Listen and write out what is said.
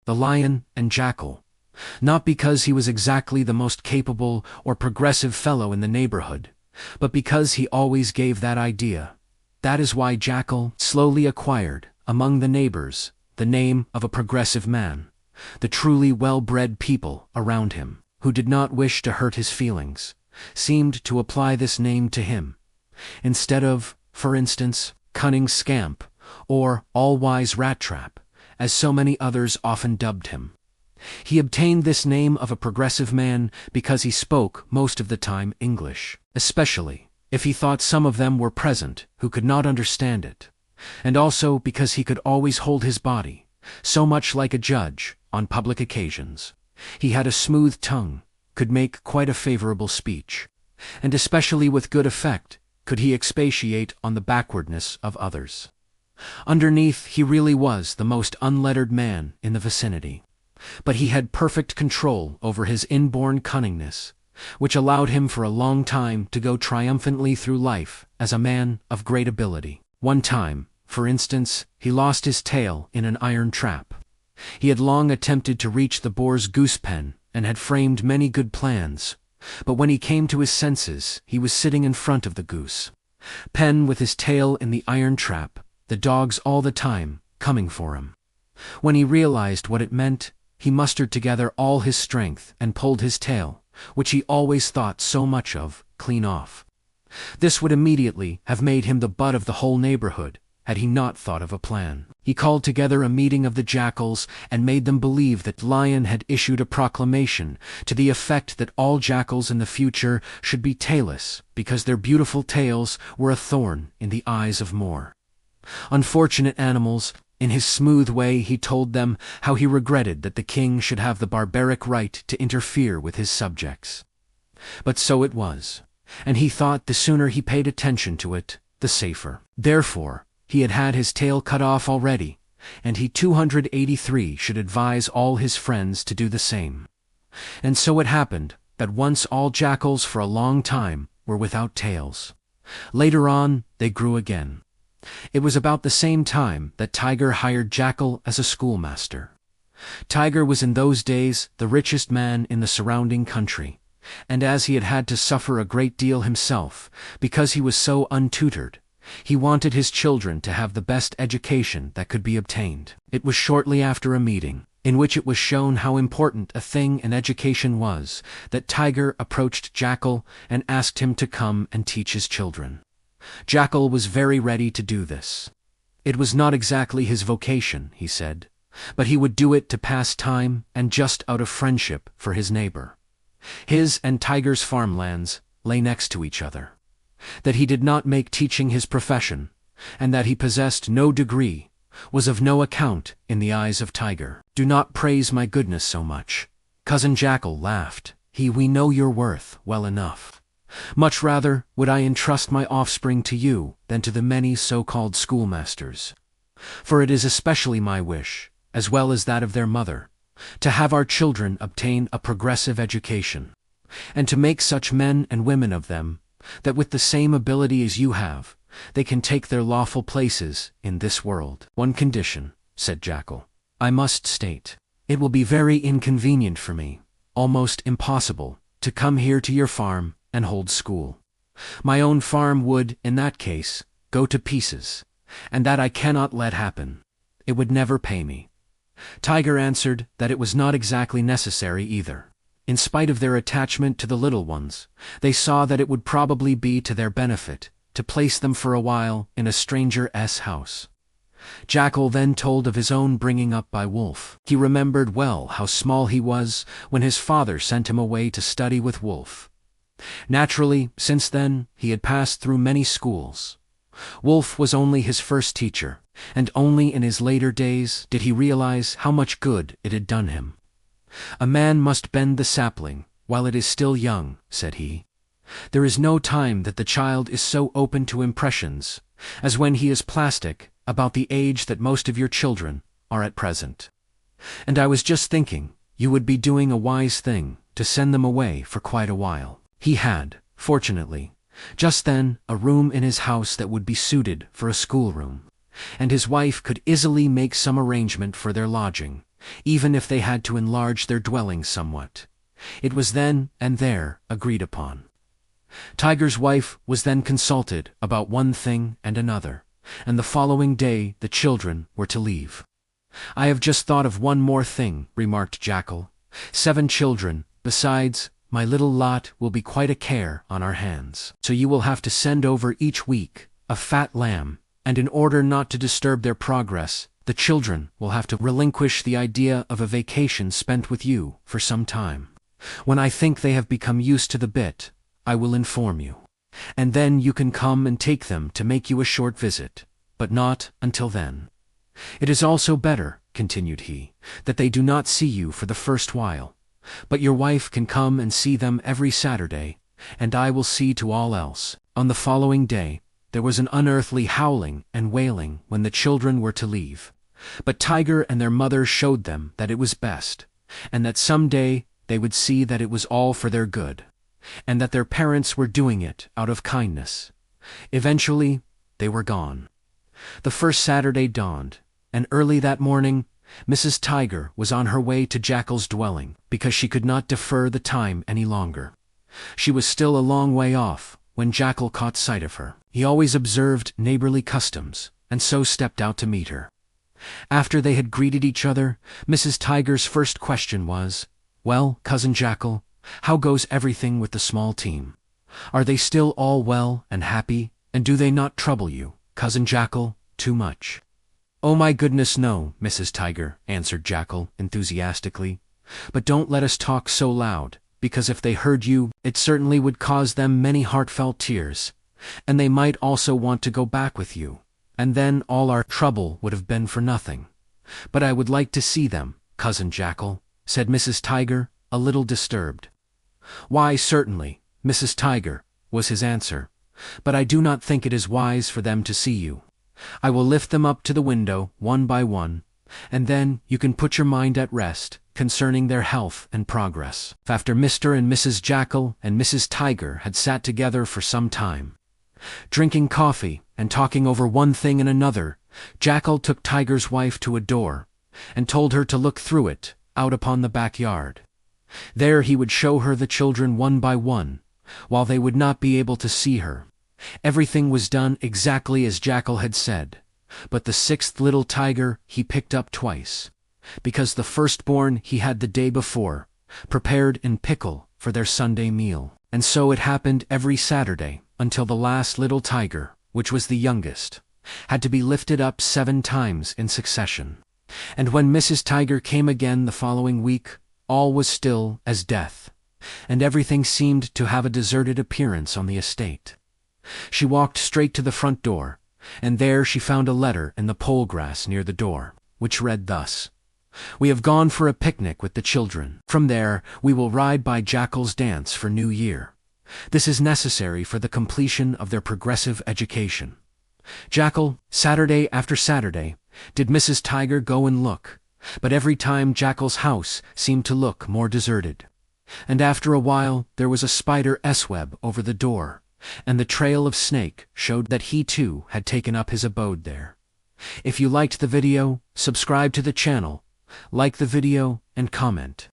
the lion and Jackal. Not because he was exactly the most capable or progressive fellow in the neighborhood, but because he always gave that idea. That is why Jackal slowly acquired, among the neighbors, the name of a progressive man. The truly well-bred people around him, who did not wish to hurt his feelings, seemed to apply this name to him, instead of, for instance, cunning scamp, or all-wise rat-trap, as so many others often dubbed him. He obtained this name of a progressive man because he spoke most of the time English, especially if he thought some of them were present who could not understand it, and also because he could always hold his body, so much like a judge, on public occasions. He had a smooth tongue, could make quite a favorable speech, and especially with good effect could he expatiate on the backwardness of others. Underneath, he really was the most unlettered man in the vicinity, but he had perfect control over his inborn cunningness, which allowed him for a long time to go triumphantly through life as a man of great ability. One time, for instance, he lost his tail in an iron trap. He had long attempted to reach the boar's goose pen and had framed many good plans, but when he came to his senses, he was sitting in front of the goose pen with his tail in the iron trap, the dogs all the time coming for him. When he realized what it meant, he mustered together all his strength and pulled his tail, which he always thought so much of, clean off. This would immediately have made him the butt of the whole neighborhood, had he not thought of a plan. He called together a meeting of the jackals and made them believe that Lion had issued a proclamation to the effect that all jackals in the future should be tailless because their beautiful tails were a thorn in the eyes of more unfortunate animals. In his smooth way he told them how he regretted that the king should have the barbaric right to interfere with his subjects. But so it was, and he thought the sooner he paid attention to it, the safer. Therefore, he had had his tail cut off already, and he 283 should advise all his friends to do the same. And so it happened that once all jackals for a long time were without tails. Later on, they grew again. It was about the same time that Tiger hired Jackal as a schoolmaster. Tiger was in those days the richest man in the surrounding country, and as he had had to suffer a great deal himself because he was so untutored, he wanted his children to have the best education that could be obtained. It was shortly after a meeting, in which it was shown how important a thing an education was, that Tiger approached Jackal and asked him to come and teach his children. Jackal was very ready to do this. It was not exactly his vocation, he said, but he would do it to pass time and just out of friendship for his neighbor. His and Tiger's farmlands lay next to each other. That he did not make teaching his profession, and that he possessed no degree, was of no account in the eyes of Tiger. "Do not praise my goodness so much," Cousin Jackal laughed. "We know your worth well enough. Much rather would I entrust my offspring to you than to the many so-called schoolmasters. For it is especially my wish, as well as that of their mother, to have our children obtain a progressive education, and to make such men and women of them, that with the same ability as you have, they can take their lawful places in this world." "One condition," said Jackal, "I must state. It will be very inconvenient for me, almost impossible, to come here to your farm and hold school. My own farm would, in that case, go to pieces, and that I cannot let happen. It would never pay me." Tiger answered that it was not exactly necessary either. In spite of their attachment to the little ones, they saw that it would probably be to their benefit to place them for a while in a stranger's house. Jackal then told of his own bringing up by Wolf. He remembered well how small he was when his father sent him away to study with Wolf. Naturally, since then, he had passed through many schools. Wolf was only his first teacher, and only in his later days did he realize how much good it had done him. "A man must bend the sapling while it is still young," said he. "There is no time that the child is so open to impressions as when he is plastic about the age that most of your children are at present. And I was just thinking you would be doing a wise thing to send them away for quite a while." He had, fortunately, just then a room in his house that would be suited for a schoolroom, and his wife could easily make some arrangement for their lodging, even if they had to enlarge their dwelling somewhat. It was then and there agreed upon. Tiger's wife was then consulted about one thing and another, and the following day the children were to leave. "I have just thought of one more thing," remarked Jackal. "7 children, besides my little lot, will be quite a care on our hands. So you will have to send over each week a fat lamb, and in order not to disturb their progress, the children will have to relinquish the idea of a vacation spent with you for some time. When I think they have become used to the bit, I will inform you. And then you can come and take them to make you a short visit, but not until then. It is also better," continued he, "that they do not see you for the first while, but your wife can come and see them every Saturday, and I will see to all else." On the following day, there was an unearthly howling and wailing when the children were to leave, but Tiger and their mother showed them that it was best, and that some day they would see that it was all for their good, and that their parents were doing it out of kindness. Eventually, they were gone. The first Saturday dawned, and early that morning, Mrs. Tiger was on her way to Jackal's dwelling, because she could not defer the time any longer. She was still a long way off when Jackal caught sight of her. He always observed neighborly customs, and so stepped out to meet her. After they had greeted each other, Mrs. Tiger's first question was, "Well, Cousin Jackal, how goes everything with the small team? Are they still all well and happy, and do they not trouble you, Cousin Jackal, too much?" "Oh my goodness, no, Mrs. Tiger," answered Jackal enthusiastically. "But don't let us talk so loud, because if they heard you, it certainly would cause them many heartfelt tears, and they might also want to go back with you, and then all our trouble would have been for nothing. But I would like to see them, Cousin Jackal," said Mrs. Tiger, a little disturbed. "Why, certainly, Mrs. Tiger," was his answer, "but I do not think it is wise for them to see you. I will lift them up to the window one by one, and then you can put your mind at rest concerning their health and progress." After Mr. and Mrs. Jackal and Mrs. Tiger had sat together for some time, drinking coffee and talking over one thing and another, Jackal took Tiger's wife to a door, and told her to look through it, out upon the backyard. There he would show her the children one by one, while they would not be able to see her. Everything was done exactly as Jackal had said, but the 6th little tiger he picked up twice, because the firstborn he had the day before, prepared in pickle for their Sunday meal. And so it happened every Saturday, until the last little tiger, which was the youngest, had to be lifted up 7 times in succession. And when Mrs. Tiger came again the following week, all was still as death, and everything seemed to have a deserted appearance on the estate. She walked straight to the front door, and there she found a letter in the pole grass near the door, which read thus: "We have gone for a picnic with the children. From there we will ride by Jackal's dance for New Year. This is necessary for the completion of their progressive education." Jackal, Saturday after Saturday, did Mrs. Tiger go and look, but every time Jackal's house seemed to look more deserted. And after a while there was a spider's web over the door, and the trail of snake showed that he too had taken up his abode there. If you liked the video, subscribe to the channel, like the video, and comment.